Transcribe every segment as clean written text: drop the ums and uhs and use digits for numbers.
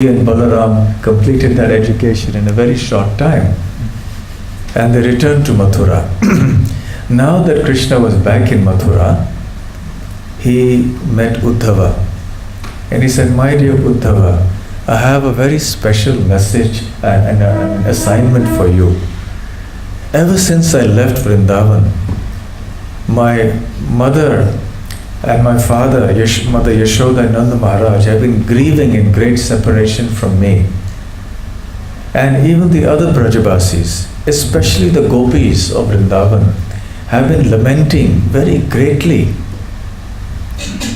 and Balaram completed their education in a very short time, and they returned to Mathura. Now that Krishna was back in Mathura, he met Uddhava, and he said, "My dear Uddhava, I have a very special message and an assignment for you. Ever since I left Vrindavan, my mother and my father, Mother Yashoda and Nanda Maharaj, have been grieving in great separation from me. And even the other Brajabasis, especially the gopis of Vrindavan, have been lamenting very greatly.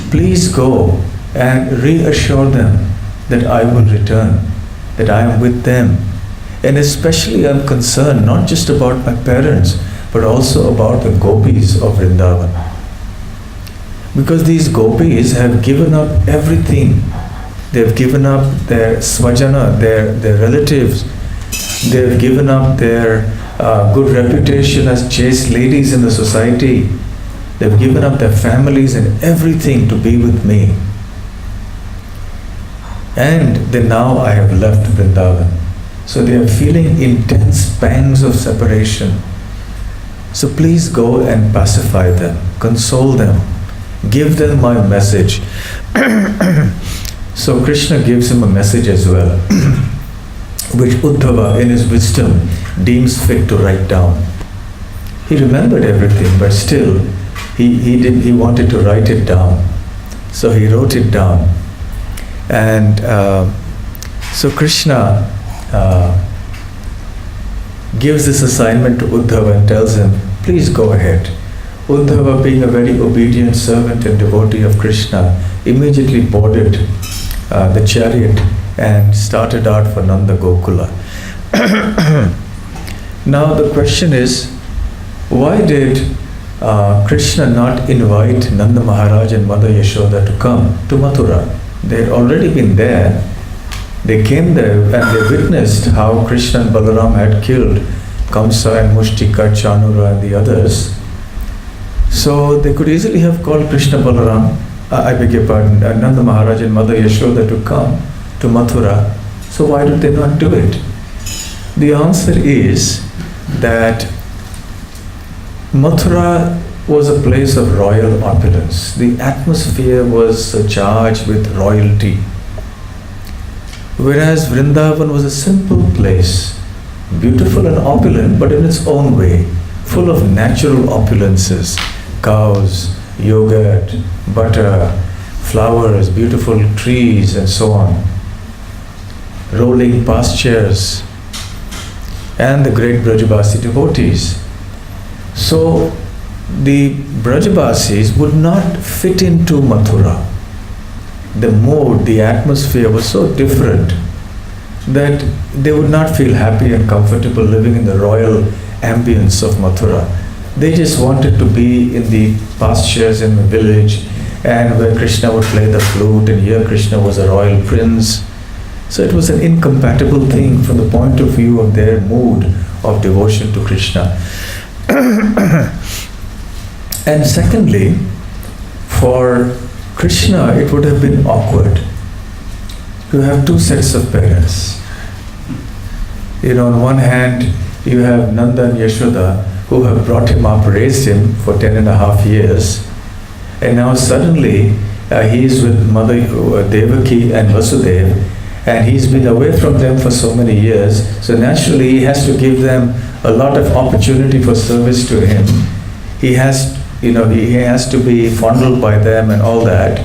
Please go and reassure them that I will return, that I am with them. And especially I am concerned not just about my parents, but also about the gopis of Vrindavan. Because these gopis have given up everything. They've given up their swajana, their relatives. They've given up their good reputation as chaste ladies in the society. They've given up their families and everything to be with me. And then now I have left Vrindavan. So they are feeling intense pangs of separation. So please go and pacify them, console them. Give them my message." So Krishna gives him a message as well, which Uddhava in his wisdom deems fit to write down. He remembered everything, but still he wanted to write it down. So he wrote it down. And so Krishna gives this assignment to Uddhava and tells him, "Please go ahead." Uddhava, being a very obedient servant and devotee of Krishna, immediately boarded the chariot and started out for Nanda Gokula. Now the question is, why did Krishna not invite Nanda Maharaj and Mother Yashoda to come to Mathura? They had already been there. They came there and they witnessed how Krishna and Balaram had killed Kamsa and Mushtika, Chanura and the others. So they could easily have called Krishna Balaram, Nanda Maharaj and Mother Yashoda to come to Mathura. So why did they not do it? The answer is that Mathura was a place of royal opulence. The atmosphere was charged with royalty. Whereas Vrindavan was a simple place, beautiful and opulent, but in its own way, full of natural opulences. Cows, yogurt, butter, flowers, beautiful trees, and so on. Rolling pastures, and the great Brajabasi devotees. So the Brajabasis would not fit into Mathura. The mood, the atmosphere was so different that they would not feel happy and comfortable living in the royal ambience of Mathura. They just wanted to be in the pastures in the village, and where Krishna would play the flute, and here Krishna was a royal prince. So it was an incompatible thing from the point of view of their mood of devotion to Krishna. And secondly, for Krishna it would have been awkward to have two sets of parents. On one hand you have Nanda and Yashoda, who have brought him up, raised him for 10.5 years, and now suddenly he is with Mother Devaki and Vasudeva, and he's been away from them for so many years, so naturally he has to give them a lot of opportunity for service to him. He has to be fondled by them and all that.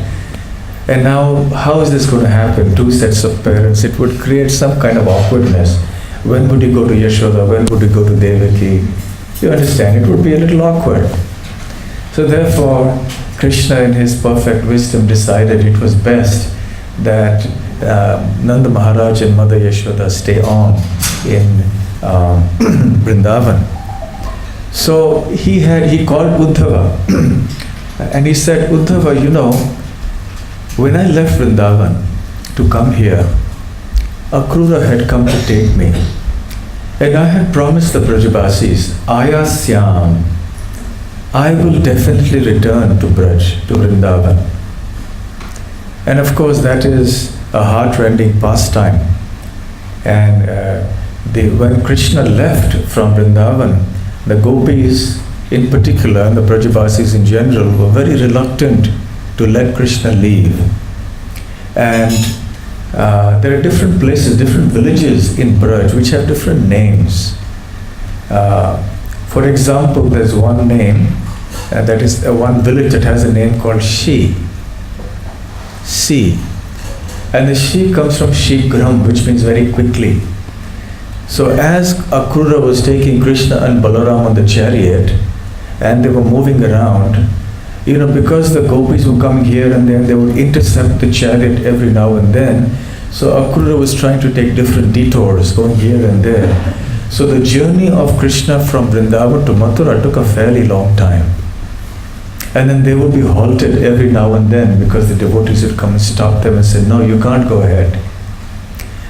And now how is this going to happen? Two sets of parents, it would create some kind of awkwardness. When would he go to Yashoda? When would he go to Devaki? You understand, it would be a little awkward. So therefore, Krishna in his perfect wisdom decided it was best that Nanda Maharaj and Mother Yashoda stay on in Vrindavan. So he called Uddhava and he said, "Uddhava, when I left Vrindavan to come here, Akrura had come to take me. And I had promised the Brajabasis, Ayasyam, I will definitely return to Braj, to Vrindavan. And of course that is a heart-rending pastime. And when Krishna left from Vrindavan, the gopis in particular and the Brajavasis in general were very reluctant to let Krishna leave. And there are different places, different villages in Braj which have different names. For example, there's one name, that is one village that has a name called Shi. And the Shi comes from Shigram, which means very quickly. So as Akrura was taking Krishna and Balaram on the chariot, and they were moving around, because the gopis were coming here and there, they would intercept the chariot every now and then. So Akrura was trying to take different detours, going here and there. So the journey of Krishna from Vrindavan to Mathura took a fairly long time. And then they would be halted every now and then because the devotees would come and stop them and say, no, you can't go ahead.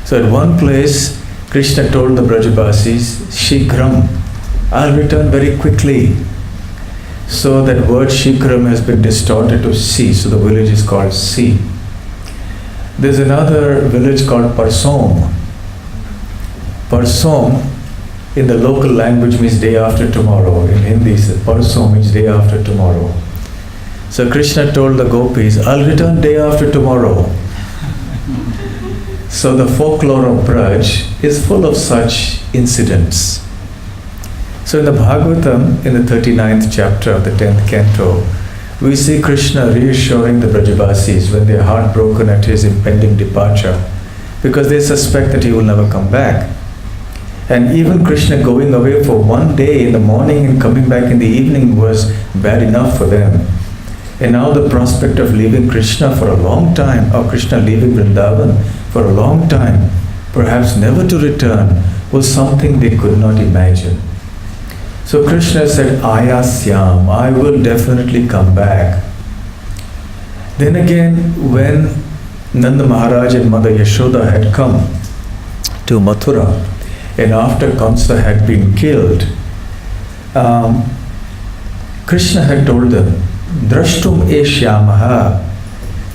So at one place, Krishna told the Brajavasis, Shikram, I'll return very quickly. So that word Shikram has been distorted to Si, so the village is called Si. There's another village called Parsom. Parsom in the local language means day after tomorrow. In Hindi, Parsom means day after tomorrow. So Krishna told the gopis, I'll return day after tomorrow. So the folklore of Braj is full of such incidents. So in the Bhagavatam, in the 39th chapter of the 10th canto, we see Krishna reassuring the Brajavasis when they are heartbroken at his impending departure, because they suspect that he will never come back. And even Krishna going away for one day in the morning and coming back in the evening was bad enough for them. And now the prospect of leaving Krishna for a long time, or Krishna leaving Vrindavan for a long time, perhaps never to return, was something they could not imagine. So Krishna said, Ayasyam, I will definitely come back. Then again, when Nanda Maharaj and Mother Yashoda had come to Mathura, and after Kamsa had been killed, Krishna had told them, Drashtum eshyamaha.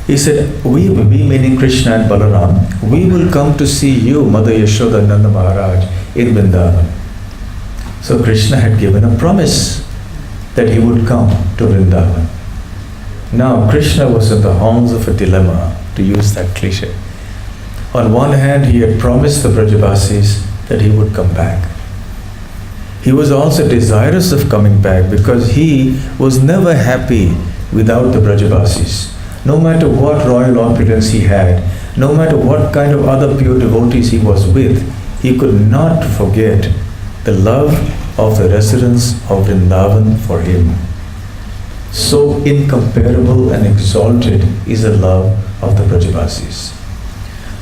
He said, we, meaning Krishna and Balaram, we will come to see you, Mother Yashoda and Nanda Maharaj, in Vrindavan. So Krishna had given a promise that he would come to Vrindavan. Now Krishna was at the horns of a dilemma, to use that cliche. On one hand, he had promised the Brajavasis that he would come back. He was also desirous of coming back because he was never happy without the Brajavasis. No matter what royal opulence he had, no matter what kind of other pure devotees he was with, he could not forget the love of the residents of Vrindavan for him. So incomparable and exalted is the love of the Brajavasis.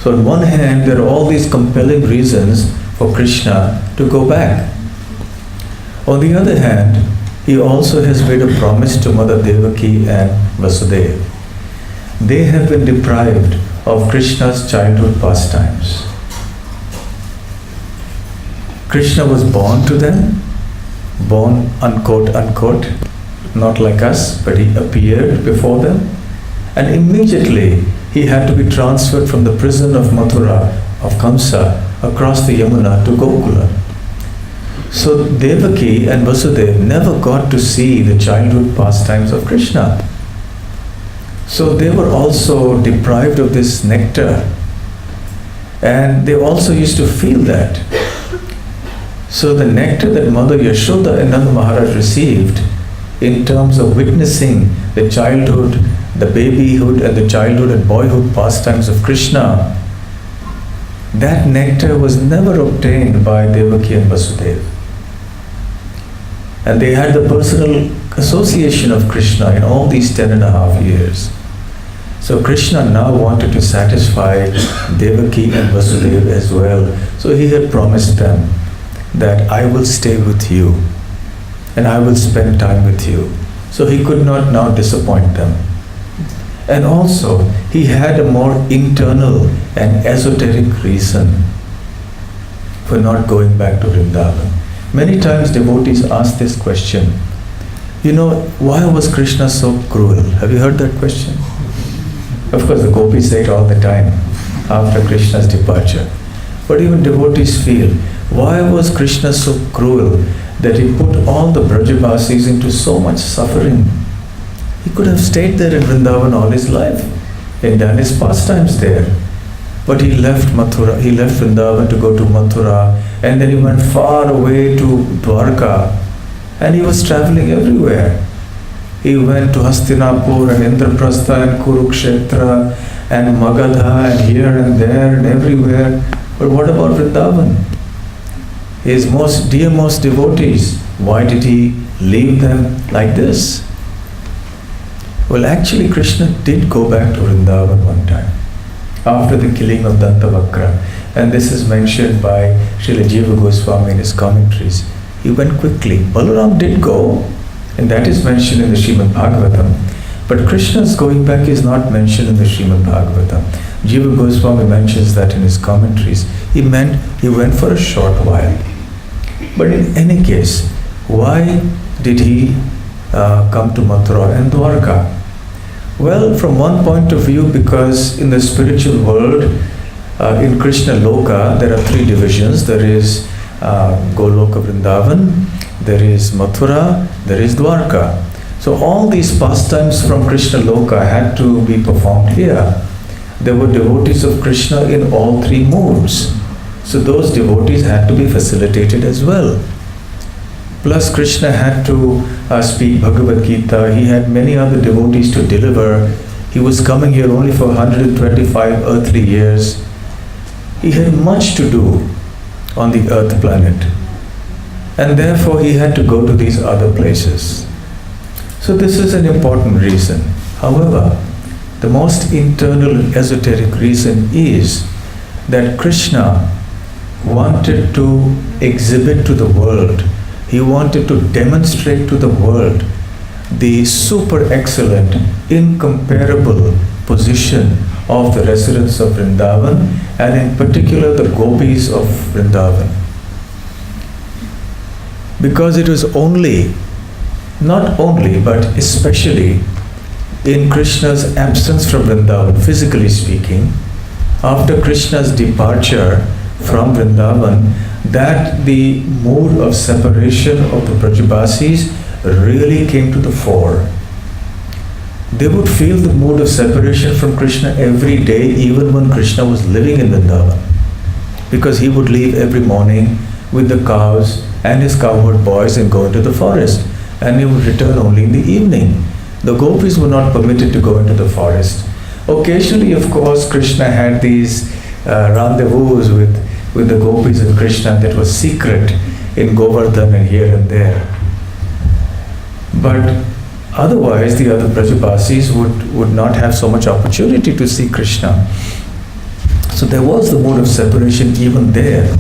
So on one hand, there are all these compelling reasons for Krishna to go back. On the other hand, he also has made a promise to Mother Devaki and Vasudeva. They have been deprived of Krishna's childhood pastimes. Krishna was born to them, born unquote, not like us, but he appeared before them, and immediately he had to be transferred from the prison of Mathura, of Kamsa, across the Yamuna to Gokula. So Devaki and Vasudeva never got to see the childhood pastimes of Krishna. So they were also deprived of this nectar, and they also used to feel that. So the nectar that Mother Yashoda and Nanda Maharaj received in terms of witnessing the childhood, the babyhood and the childhood and boyhood pastimes of Krishna, that nectar was never obtained by Devaki and Vasudeva. And they had the personal association of Krishna in all these 10.5 years. So Krishna now wanted to satisfy Devaki and Vasudeva as well. So he had promised them that I will stay with you and I will spend time with you. So he could not now disappoint them. And also, he had a more internal and esoteric reason for not going back to Vrindavan. Many times devotees ask this question, why was Krishna so cruel? Have you heard that question? Of course, the gopis say it all the time. after Krishna's departure. But even devotees feel, why was Krishna so cruel that he put all the Brajavasis into so much suffering? He could have stayed there in Vrindavan all his life and done his pastimes there. But he left Mathura, he left Vrindavan to go to Mathura, and then he went far away to Dwarka, and he was traveling everywhere. He went to Hastinapur and Indraprastha and Kurukshetra and Magadha and here and there and everywhere. But what about Vrindavan? His most dearmost devotees, why did he leave them like this? Well, actually Krishna did go back to Vrindavan one time after the killing of Dantavakra, and this is mentioned by Srila Jiva Goswami in his commentaries. He went quickly. Balaram did go, and that is mentioned in the Srimad Bhagavatam, but Krishna's going back is not mentioned in the Srimad Bhagavatam. Jiva Goswami mentions that in his commentaries. He meant he went for a short while. But in any case, why did he come to Mathura and Dwarka? Well, from one point of view, because in the spiritual world, in Krishna Loka, there are three divisions. There is Goloka Vrindavan, there is Mathura, there is Dwarka. So all these pastimes from Krishna Loka had to be performed here. There were devotees of Krishna in all three moods. So those devotees had to be facilitated as well. Plus Krishna had to speak Bhagavad Gita. He had many other devotees to deliver. He was coming here only for 125 earthly years. He had much to do on the earth planet. And therefore he had to go to these other places. So this is an important reason. However, the most internal and esoteric reason is that Krishna wanted to exhibit to the world, he wanted to demonstrate to the world the super excellent, incomparable position of the residents of Vrindavan, and in particular the gopis of Vrindavan. Because it was not only, but especially in Krishna's absence from Vrindavan, physically speaking, after Krishna's departure from Vrindavan, that the mood of separation of the Brajabasis really came to the fore. They would feel the mood of separation from Krishna every day, even when Krishna was living in Vrindavan, because he would leave every morning with the cows and his cowherd boys and go into the forest, and he would return only in the evening. The gopis were not permitted to go into the forest. Occasionally, of course, Krishna had these rendezvous with the gopis and Krishna that was secret in Govardhan and here and there. But otherwise, the other Brajabasis would not have so much opportunity to see Krishna. So there was the mood of separation even there.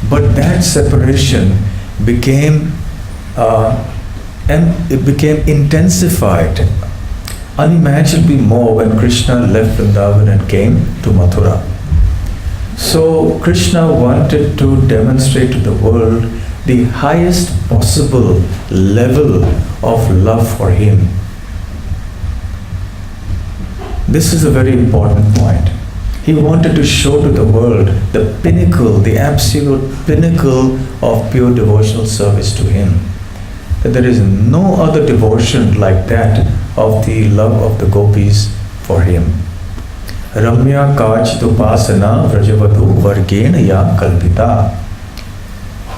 But that separation became intensified unimaginably more when Krishna left Vrindavan and came to Mathura. So Krishna wanted to demonstrate to the world the highest possible level of love for him. This is a very important point. He wanted to show to the world the pinnacle, the absolute pinnacle of pure devotional service to him. That there is no other devotion like that of the love of the gopis for him. Ramya Kachitupasana Vrajavadhu Vargena Ya Kalpita.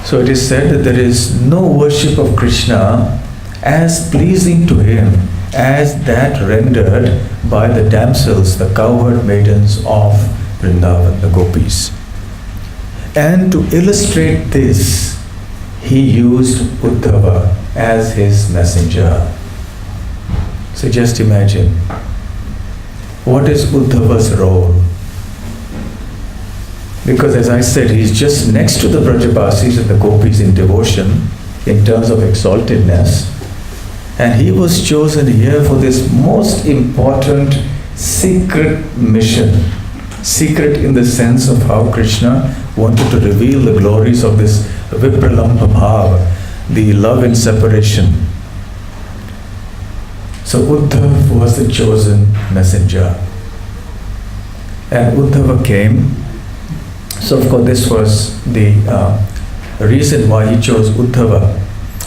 So it is said that there is no worship of Krishna as pleasing to him as that rendered by the damsels, the cowherd maidens of Vrindavan, the gopis. And to illustrate this, he used Uddhava as his messenger. So just imagine, what is Uddhava's role? Because as I said, he's just next to the Brajabasis and the gopis in devotion, in terms of exaltedness. And he was chosen here for this most important secret mission. Secret in the sense of how Krishna wanted to reveal the glories of this Vipralambha Bhava, the love in separation. So Uddhava was the chosen messenger. and Uddhava came. So of course this was the reason why he chose Uddhava.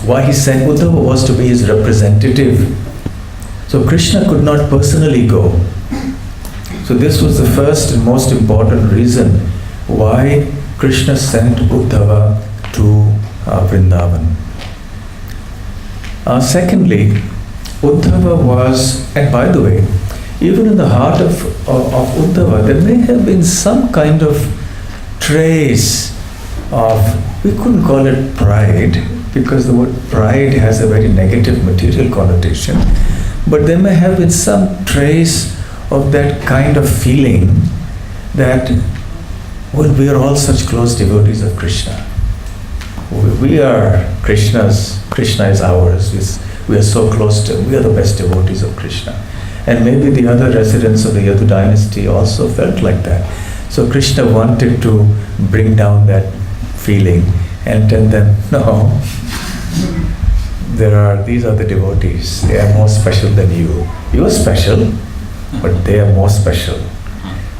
Why he sent Uddhava was to be his representative. So Krishna could not personally go. So this was the first and most important reason why Krishna sent Uddhava to Vrindavan. Secondly, Uddhava was, and by the way, even in the heart of Uddhava, there may have been some kind of trace of, we couldn't call it pride, because the word pride has a very negative material connotation, but there may have been some trace of that kind of feeling that, well, we are all such close devotees of Krishna. We are Krishna's, Krishna is ours. We are so close to him. We are the best devotees of Krishna. And maybe the other residents of the Yadu dynasty also felt like that. So Krishna wanted to bring down that feeling and tell them, no, these are the devotees. They are more special than you. You are special, but they are more special.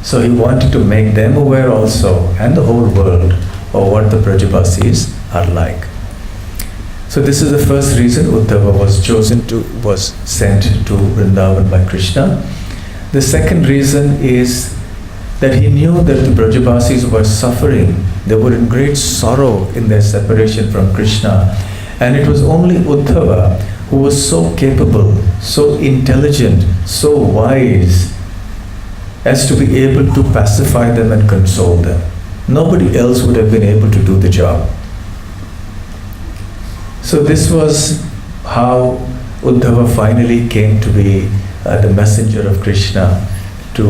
So he wanted to make them aware also, and the whole world, of what the Brajabasis are like. So this is the first reason Uddhava was sent to Vrindavan by Krishna. The second reason is that he knew that the Brajabasis were suffering. They were in great sorrow in their separation from Krishna. And it was only Uddhava who was so capable, so intelligent, so wise as to be able to pacify them and console them. Nobody else would have been able to do the job. So this was how Uddhava finally came to be the messenger of Krishna to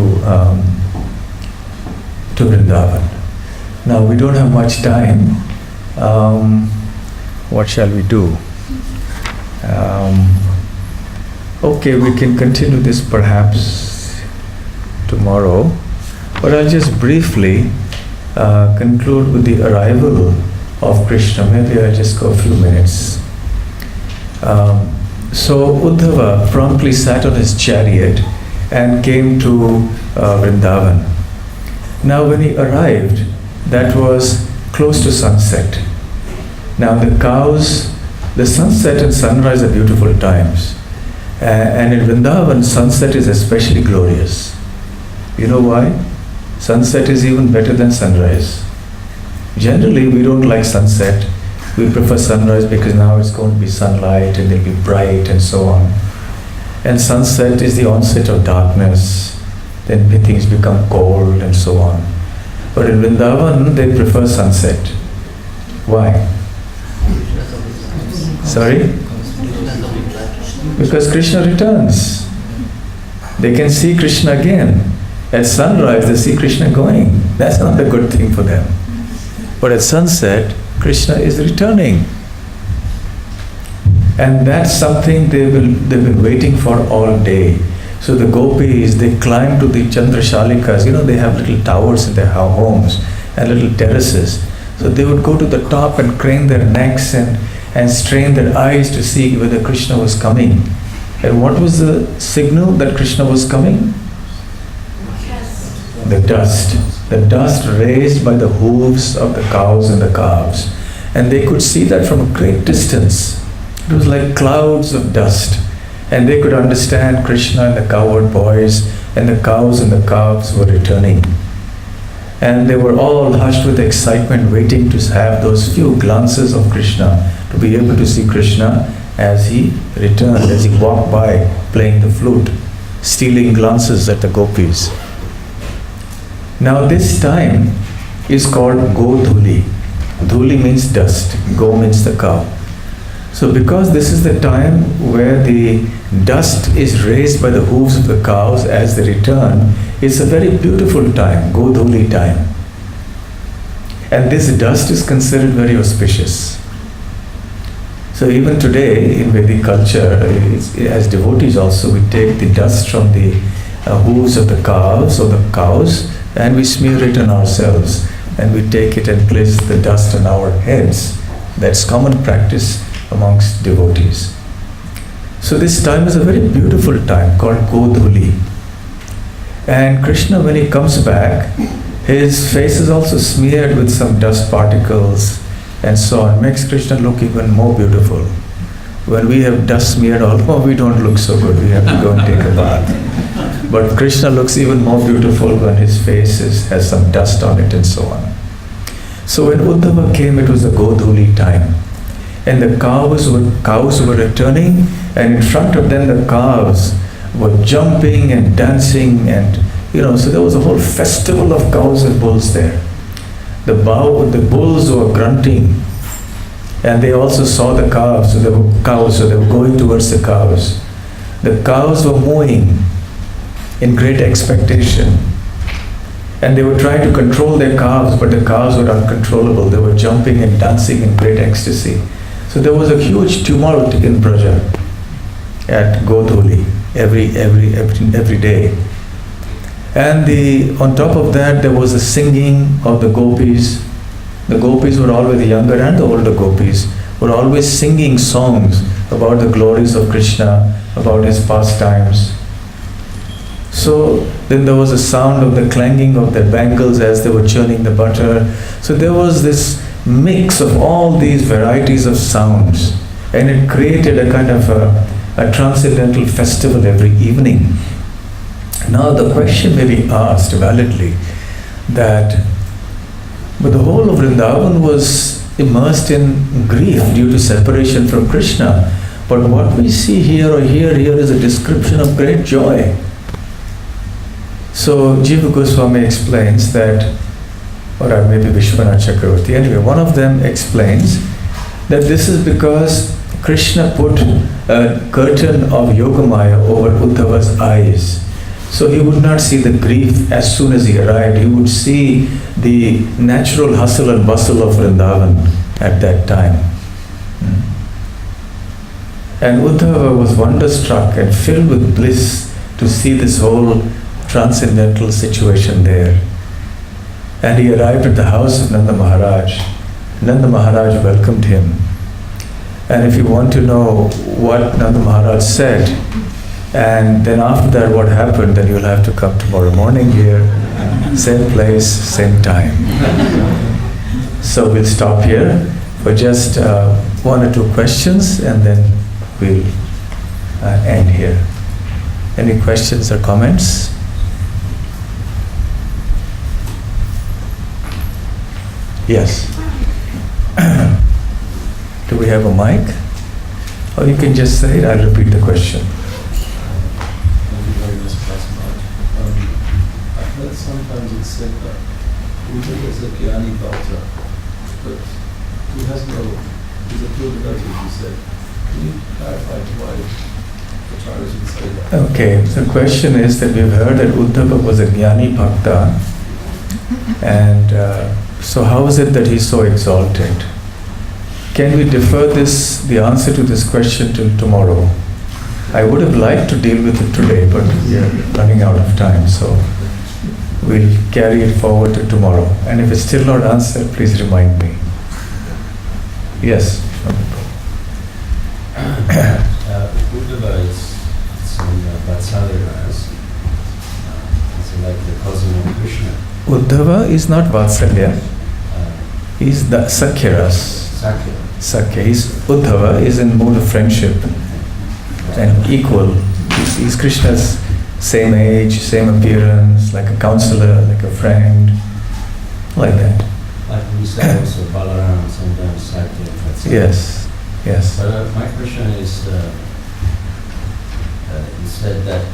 Vrindavan. Now we don't have much time. What shall we do? Okay, we can continue this perhaps tomorrow, but I'll just briefly conclude with the arrival of Krishna. Maybe I'll just go a few minutes. So Uddhava promptly sat on his chariot and came to Vrindavan. Now when he arrived, that was close to sunset. Now the cows, the sunset and sunrise are beautiful times. And in Vrindavan, sunset is especially glorious. You know why? Sunset is even better than sunrise. Generally, we don't like sunset. We prefer sunrise because now it's going to be sunlight and it'll be bright and so on. And sunset is the onset of darkness. Then things become cold and so on. But in Vrindavan, they prefer sunset. Why? Sorry? Because Krishna returns. They can see Krishna again. At sunrise, they see Krishna going. That's not a good thing for them. But at sunset, Krishna is returning. And that's something they've been waiting for all day. So the gopis, they climb to the Chandrashalikas. You know, they have little towers in their homes and little terraces. So they would go to the top and crane their necks and strain their eyes to see whether Krishna was coming. And what was the signal that Krishna was coming? The dust raised by the hooves of the cows and the calves. And they could see that from a great distance. It was like clouds of dust. And they could understand Krishna and the cowherd boys and the cows and the calves were returning. And they were all hushed with excitement, waiting to have those few glances of Krishna, to be able to see Krishna as he returned, as he walked by playing the flute, stealing glances at the gopis. Now this time is called Godhuli. Dhuli means dust, Go means the cow. So because this is the time where the dust is raised by the hooves of the cows as they return, it's a very beautiful time, Godhuli time. And this dust is considered very auspicious. So even today in Vedic culture, as devotees also, we take the dust from the hooves of the calves or the cows and we smear it on ourselves. And we take it and place the dust on our heads. That's common practice amongst devotees. So this time is a very beautiful time called Godhuli. And Krishna, when he comes back, his face is also smeared with some dust particles and so on. Makes Krishna look even more beautiful. When we have dust smeared all over, we don't look so good. We have to go and take a bath. But Krishna looks even more beautiful when his face has some dust on it and so on. So when Uddhava came, it was a Godhuli time. And the cows were returning, and in front of them the calves were jumping and dancing, and so there was a whole festival of cows and bulls there. The bulls were grunting, and they also saw the calves, so they were going towards the cows. The cows were mooing in great expectation, and they were trying to control their calves, but the calves were uncontrollable. They were jumping and dancing in great ecstasy. So there was a huge tumult in Braja at Godhuli every day. And on top of that, there was a singing of the gopis. The gopis were always, the younger and the older gopis, were always singing songs about the glories of Krishna, about his pastimes. So then there was a sound of the clanging of their bangles as they were churning the butter. So there was this mix of all these varieties of sounds, and it created a kind of a transcendental festival every evening. Now the question may be asked validly that, but the whole of Vrindavan was immersed in grief due to separation from Krishna. But what we see here here is a description of great joy. So Jiva Goswami explains that, or maybe Vishwanath Chakravarti, anyway, one of them explains that this is because Krishna put a curtain of Yogamaya over Uddhava's eyes. So he would not see the grief as soon as he arrived. He would see the natural hustle and bustle of Vrindavan at that time. And Uddhava was wonderstruck and filled with bliss to see this whole transcendental situation there. And he arrived at the house of Nanda Maharaj. Nanda Maharaj welcomed him. And if you want to know what Nanda Maharaj said, and then after that what happened, then you'll have to come tomorrow morning here, same place, same time. So we'll stop here for just one or two questions, and then we'll end here. Any questions or comments? Yes. Do we have a mic? Or you can just say it, I'll repeat the question. Thank you very much, Rasamrita. I've heard sometimes it's said that Uddhava is a Jnani Bhakta, but he's a pure devotee, you said. Can you clarify why Acharyas would say that? Okay, the question is that we've heard that Uddhava was a Jnani Bhakta, and so how is it that he's so exalted? Can we defer the answer to this question till tomorrow? I would have liked to deal with it today, but we are running out of time, so we'll carry it forward to tomorrow. And if it's still not answered, please remind me. Yes? Uddhava is some Vatsalya's. It's like the cousin of Krishna. Uddhava is not Vatsalya. He's the Sakyaras. Sakya. Uddhava is in mood of friendship and equal. He's Krishna's same age, same appearance, like a counselor, like a friend, like that. Like we say also Balaram, sometimes Sakya. Yes, yes. But my question is, you said that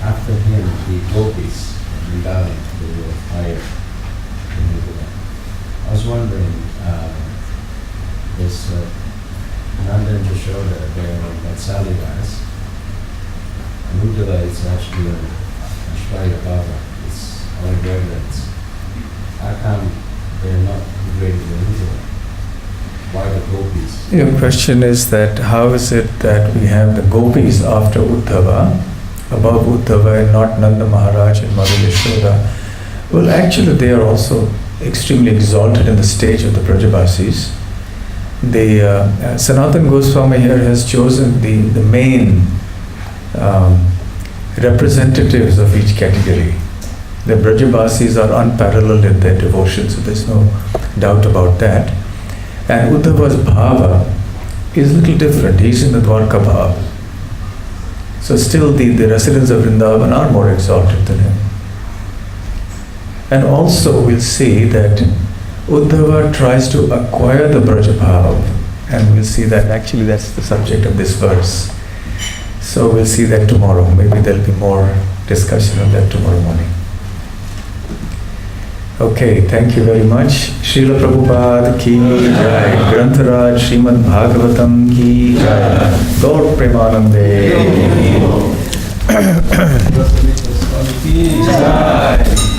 after him, the gopis, Vrindavan, they were hired. I was wondering, this Nanda and Jashoda, they are Vatsalya's, and Uddhava is actually an Ashwarya Baba, it's all reverence. How come they're not greater than Uddhava? Why the gopis? Your question is that how is it that we have the gopis after Uddhava, above Uddhava, and not Nanda Maharaj and Mother Yashoda? Well, actually they are also extremely exalted in the stage of the Brajabasis. Sanatana Goswami here has chosen the main representatives of each category. The Brajabasis are unparalleled in their devotion, so there's no doubt about that. And Uddhava's bhava is a little different. He's in the Dwarka bhava. So still the residents of Vrindavan are more exalted than him. And also we'll see that Uddhava tries to acquire the Brajabhava, and we'll see that actually that's the subject of this verse. So we'll see that tomorrow. Maybe there'll be more discussion on that tomorrow morning. Okay, thank you very much. Srila Prabhupada ki jai. Grantharaj Srimad Bhagavatam ki jai. Gaur Premanande. Rasamrita Swami ki jai.